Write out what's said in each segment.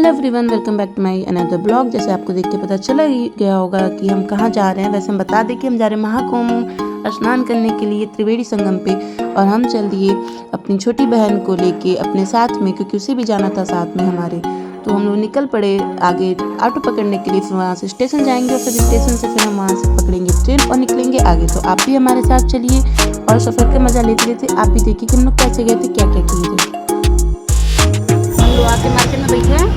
Hello everyone, welcome back to my another blog. जैसे आपको देख के पता चला ही गया होगा कि हम कहाँ जा रहे हैं। वैसे हम बता दें कि हम जा रहे हैं महाकुंभ स्नान करने के लिए त्रिवेणी संगम पे। और हम चल दिए अपनी छोटी बहन को लेके अपने साथ में, क्योंकि उसे भी जाना था साथ में हमारे। तो हम लोग निकल पड़े आगे ऑटो पकड़ने के लिए। फिर वहाँ से स्टेशन जाएंगे और फिर स्टेशन से फिर हम वहाँ से पकड़ेंगे ट्रेन और निकलेंगे आगे। तो आप भी हमारे साथ चलिए और सफ़र का मज़ा लेते लेते आप भी देखिए कि हम लोग कैसे गए थे, क्या क्या किए थे। हम लोग आके मार्केट में बैठे हैं।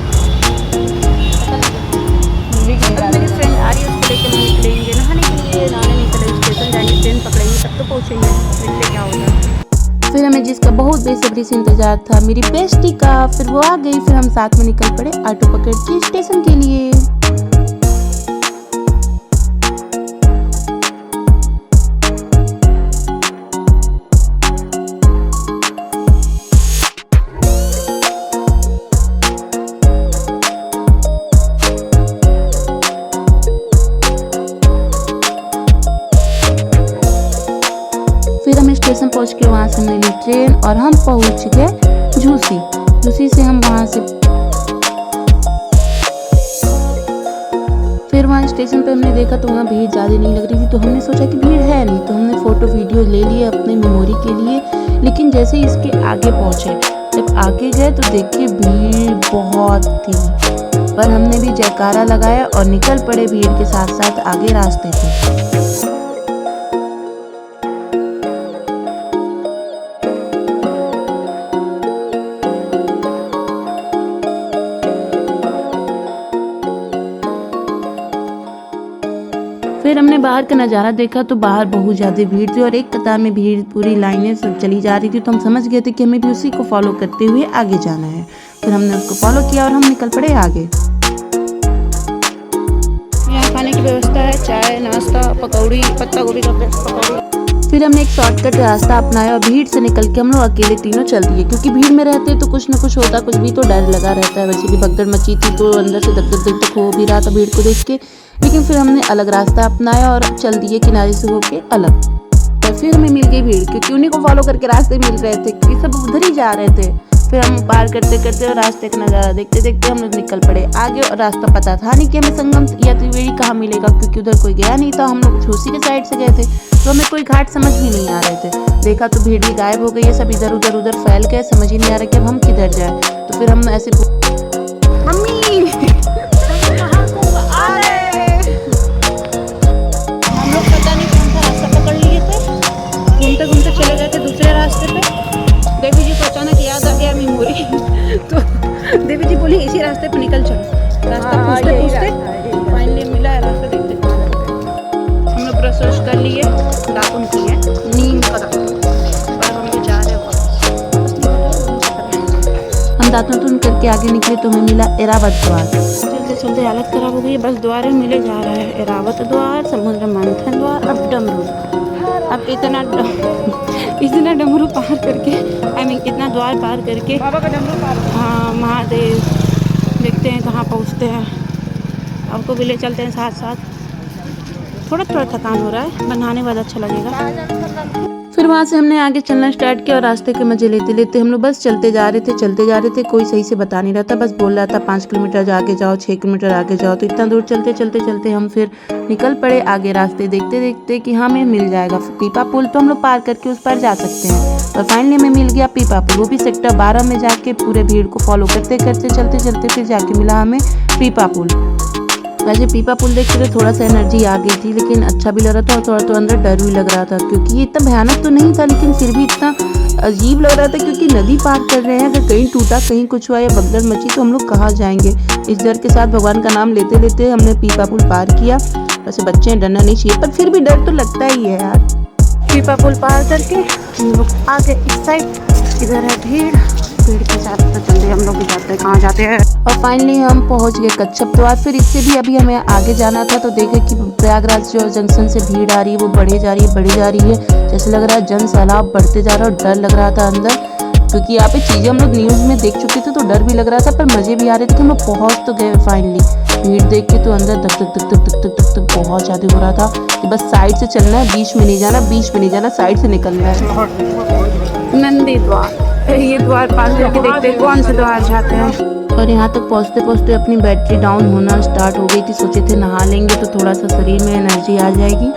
मेरी फ्रेंड आ रही है, उसको लेकर हम निकलेंगे नहाने के लिए। नहाने निकले, स्टेशन जाएंगे, ट्रेन पकड़ेंगे, तब तो पहुँचेंगे। देखते क्या होता है। फिर हमें जिसका बहुत बेसब्री से इंतजार था, मेरी बेस्टी का, फिर वो आ गई। फिर हम साथ में निकल पड़े ऑटो पकड़ के स्टेशन के लिए। फिर हम स्टेशन पहुंच के वहाँ से मिली ट्रेन और हम पहुंच गए झूसी से हम वहाँ से। फिर वहाँ स्टेशन पे हमने देखा तो वहाँ भीड़ ज़्यादा नहीं लग रही थी, तो हमने सोचा कि भीड़ है नहीं, तो हमने फ़ोटो वीडियो ले लिए अपने मेमोरी के लिए। लेकिन जैसे इसके आगे पहुँचे, जब आगे गए तो देखिए भीड़ बहुत थी। पर हमने भी जयकारा लगाया और निकल पड़े भीड़ के साथ साथ आगे रास्ते पे। फिर हमने बाहर का नज़ारा देखा तो बाहर बहुत ज़्यादा भीड़ थी और एक कतार में भीड़ पूरी लाइनें सब चली जा रही थी। तो हम समझ गए थे कि हमें भी उसी को फॉलो करते हुए आगे जाना है। फिर हमने उसको फॉलो किया और हम निकल पड़े आगे। यहाँ खाने की व्यवस्था है, चाय, नाश्ता, पकौड़ी, पत्ता गोभी का पकौड़ी। फिर हमने एक शॉर्टकट रास्ता अपनाया और भीड़ से निकल के हम लोग अकेले तीनों चल दिए, क्योंकि भीड़ में रहते तो कुछ न कुछ होता, कुछ भी तो डर लगा रहता है। वैसे भी भगदड़ मची थी तो अंदर से धक धक धक हो भी रहा था भीड़ को देख के। लेकिन फिर हमने अलग रास्ता अपनाया और चल दिए किनारे से होके अलग। तो फिर हमें मिल गई भीड़, क्योंकि उन्हीं को फॉलो करके रास्ते मिल रहे थे, क्योंकि सब उधर ही जा रहे थे। फिर हम पार करते करते और रास्ते का नज़ारा देखते देखते हम लोग निकल पड़े आगे। और रास्ता पता था नहीं कि हमें संगम या त्रिवेणी कहाँ मिलेगा, क्योंकि उधर कोई गया नहीं था। हम लोग झूसी के साइड से गए थे तो हमें कोई घाट समझ भी नहीं आ रहे थे। देखा तो भीड़ भी गायब हो गई है, सब इधर उधर फैल गए, समझ ही नहीं आ रहा कि अब हम किधर जाए। तो फिर हम ऐसे मम्मी घूमते चले गए थे दूसरे रास्ते पे। देवी जी को अचानक याद आ गया मेमोरी तो देवी जी बोली इसी रास्ते पे निकल चलो। रास्ता पूछते पूछते फाइनली मिला है रास्ता। देखते हम लोग ब्रश वश कर लिए, दातुन किए, नीम का और हम लोग जा रहे हैं वापस। हम दातुन करके आगे निकले तो हमें मिला एरावत द्वार। चलते चलते हालत खराब हो गई, बस द्वार मिले जा रहा है एरावत द्वार, समुद्र मंथन द्वार, अब डमरू। अब इतना डमरू पार करके, इतना द्वार पार करके बाबा का डमरू पार, हाँ महादेव, देखते हैं कहाँ पहुँचते हैं। आपको भी ले चलते हैं साथ साथ। थोड़ा थकान हो रहा है, बनाने वाला अच्छा लगेगा। फिर वहाँ से हमने आगे चलना स्टार्ट किया और रास्ते के मजे लेते लेते हम लोग बस चलते जा रहे थे। कोई सही से बता नहीं रहा था, बस बोल रहा था 5 किलोमीटर आगे जाओ, 6 किलोमीटर आगे जाओ। तो इतना दूर चलते हम फिर निकल पड़े आगे रास्ते देखते देखते कि हमें मिल जाएगा पीपा पुल, तो हम लोग पार करके उस पर जा सकते हैं। और फाइनली हमें मिल गया पीपा पुल, वो भी सेक्टर 12 में जाके पूरे भीड़ को फॉलो करते करते चलते फिर जाके मिला हमें पीपा पुल। वैसे पीपा पुल देख के थोड़ा सा एनर्जी आ गई थी, लेकिन अच्छा भी लग रहा था और थोड़ा तो अंदर डर भी लग रहा था, क्योंकि ये इतना भयानक तो नहीं था लेकिन फिर भी इतना अजीब लग रहा था, क्योंकि नदी पार कर रहे हैं। अगर कहीं टूटा, कहीं कुछ हुआ या भगदड़ मची तो हम लोग कहाँ जाएंगे। इस डर के साथ भगवान का नाम लेते लेते हमने पीपा पुल पार किया। वैसे बच्चे हैं, डरना नहीं चाहिए, पर फिर भी डर तो लगता ही है यार। पीपा पुल पार करके हम लोग आगे इस साइड, इधर है भीड़ के साथ तो चलते हम लोग भी जाते हैं, कहाँ जाते हैं। और फाइनली हम पहुंच गए कच्छप द्वार। फिर इससे भी अभी हमें आगे जाना था, तो देखे कि प्रयागराज जो जंक्शन से भीड़ आ रही है वो बढ़ी जा रही है। जैसे लग रहा है जन सैलाब बढ़ते जा रहा है और डर लग रहा था अंदर, क्योंकि यहाँ पे चीज़ें हम लोग न्यूज़ में देख चुके थे तो डर भी लग रहा था, पर मज़े भी आ रहे थे कि हम लोग पहुँच तो गए फाइनली। भीड़ देख के तो अंदर धक धक धक धक धक धक धक बहुत ज़्यादा हो रहा था कि बस साइड से चलना है, बीच में नहीं जाना, साइड से निकलना है। नंदी द्वार, ये द्वार पास करके देखते हैं कौन से द्वार जाते हैं। और यहाँ तक पहुँचते पहुँचते अपनी बैटरी डाउन होना स्टार्ट हो गई थी। सोचे थे नहा लेंगे तो थोड़ा सा शरीर में एनर्जी आ जाएगी।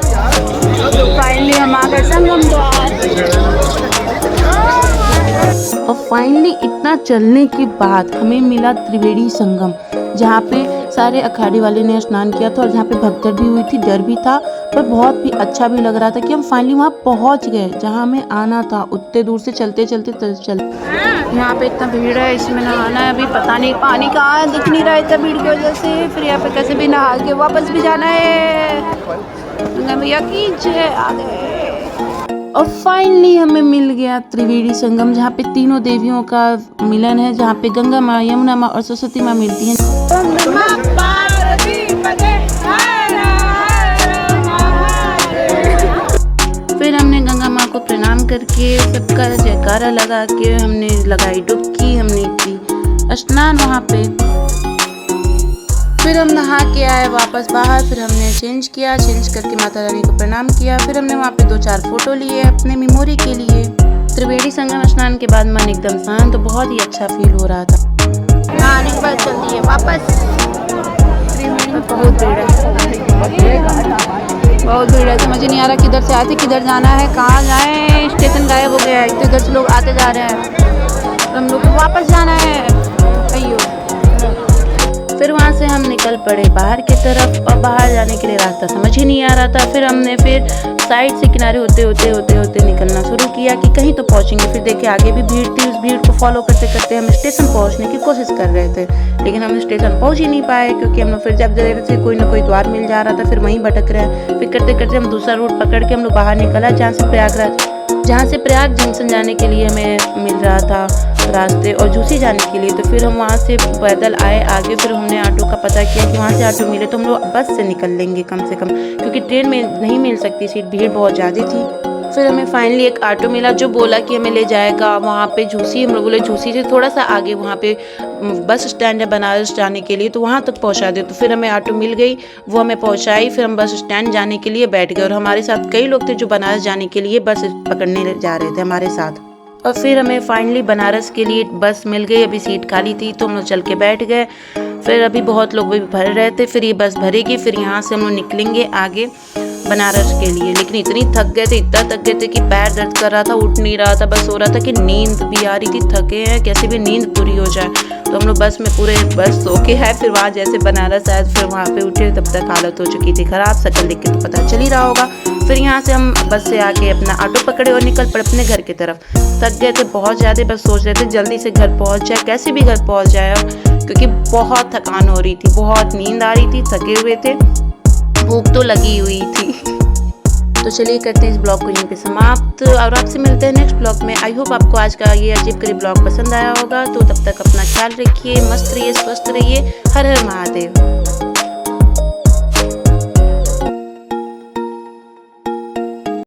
फाइनली हम आ गए संगम द्वार। और फाइनली इतना चलने के बाद हमें मिला त्रिवेणी संगम, जहाँ पे सारे अखाड़े वाले ने स्नान किया था और जहाँ पे भगदड़ भी हुई थी, डर भी था, पर बहुत भी अच्छा भी लग रहा था कि हम फाइनली वहाँ पहुँच गए जहाँ हमें आना था। उतने दूर से चलते यहाँ पे इतना भीड़ है, इसमें नहाना है। अभी पता नहीं पानी कहाँ है, दिख नहीं रहा है इतना भीड़ की वजह से। फिर यहाँ पे कैसे भी नहा के वापस भी जाना है। गंगा मैया की जय, आ गए। और फाइनली हमें मिल गया त्रिवेणी संगम, जहाँ पे तीनों देवियों का मिलन है, जहाँ पे गंगा माँ, यमुना माँ और सरस्वती माँ मिलती हैं। फिर हमने गंगा माँ को प्रणाम करके सबका जयकारा लगा के हमने लगाई डुबकी, हमने की स्नान वहाँ पे। फिर हम नहा के आए वापस बाहर। फिर हमने चेंज किया, चेंज करके माता रानी को प्रणाम किया। फिर हमने वहाँ पे 2-4 फोटो लिए अपने मेमोरी के लिए। त्रिवेणी संगम स्नान के बाद मन एकदम शांत, तो बहुत ही अच्छा फील हो रहा था। नहाने के बाद चल दिए वापस। बहुत भीड़ है, बहुत भीड़ है। समझ नहीं आ रहा किधर से आते, किधर जाना है, कहाँ जाए। स्टेशन गायब हो गया है, इधर से लोग आते जा रहे हैं, हम लोग को वापस जाना है। अयो। फिर वहाँ से हम निकल पड़े बाहर की तरफ, और बाहर जाने के लिए रास्ता समझ ही नहीं आ रहा था। फिर हमने साइड से किनारे होते निकलना शुरू किया कि कहीं तो पहुँचेंगे। फिर देखे आगे भी भीड़ थी, उस भीड़ को फॉलो करते करते हम स्टेशन पहुँचने की कोशिश कर रहे थे, लेकिन हम स्टेशन पहुँच ही नहीं पाए, क्योंकि हम लोग फिर जब जगह से कोई ना कोई द्वार मिल जा रहा था, फिर वहीं भटक रहे हैं। फिर करते करते हम दूसरा रूट पकड़ के हम लोग बाहर निकला, जहाँ से प्रयाग जंक्शन जाने के लिए हमें मिल रहा था रास्ते, और झूसी जाने के लिए। तो फिर हम वहाँ से पैदल आए आगे। फिर हमने ऑटो का पता किया कि वहाँ से ऑटो मिले तो हम लोग बस से निकल लेंगे कम से कम, क्योंकि ट्रेन में नहीं मिल सकती सीट, भीड़ बहुत ज़्यादा थी। फिर हमें फाइनली एक ऑटो मिला जो बोला कि हमें ले जाएगा वहाँ पे झूसी। हम लोग बोले झूसी से थोड़ा सा आगे वहाँ पे बस स्टैंड है बनारस जाने के लिए, तो वहाँ तक पहुँचा दे। तो फिर हमें ऑटो मिल गई, वो हमें पहुँचाई। फिर हम बस स्टैंड जाने के लिए बैठ गए, और हमारे साथ कई लोग थे जो बनारस जाने के लिए बस पकड़ने जा रहे थे हमारे साथ। और फिर हमें फाइनली बनारस के लिए बस मिल गई। अभी सीट खाली थी तो हम लोग चल के बैठ गए। फिर अभी बहुत लोग भी भर रहे थे, फिर ये बस भरेगी, फिर यहाँ से हम लोग निकलेंगे आगे बनारस के लिए। लेकिन इतनी थक गए थे, इतना थक गए थे कि पैर दर्द कर रहा था, उठ नहीं रहा था। बस हो रहा था कि नींद भी आ रही थी, थके हैं, कैसे भी नींद पूरी हो जाए। तो हम लोग बस में पूरे बस सो के है। फिर वहाँ जैसे बनारस आए, फिर वहाँ पे उठे, तब तक हालत हो चुकी थी ख़राब। शक्ल देख के तो पता चल ही रहा होगा। फिर यहाँ से हम बस से आके अपना ऑटो पकड़े और निकल पड़े अपने घर की तरफ। थक गए थे बहुत ज़्यादा, बस सोच रहे थे जल्दी से घर पहुँच जाए, कैसे भी घर पहुँच जाए, क्योंकि बहुत थकान हो रही थी, बहुत नींद आ रही थी, थके हुए थे, भूख तो लगी हुई थी। तो चलिए करते हैं इस ब्लॉग को यहीं पे समाप्त, और आपसे मिलते हैं नेक्स्ट ब्लॉग में। आई होप आपको आज का ये अजीब गरीब ब्लॉग पसंद आया होगा। तो तब तक अपना ख्याल रखिए, मस्त रहिए, स्वस्थ रहिए। हर हर महादेव।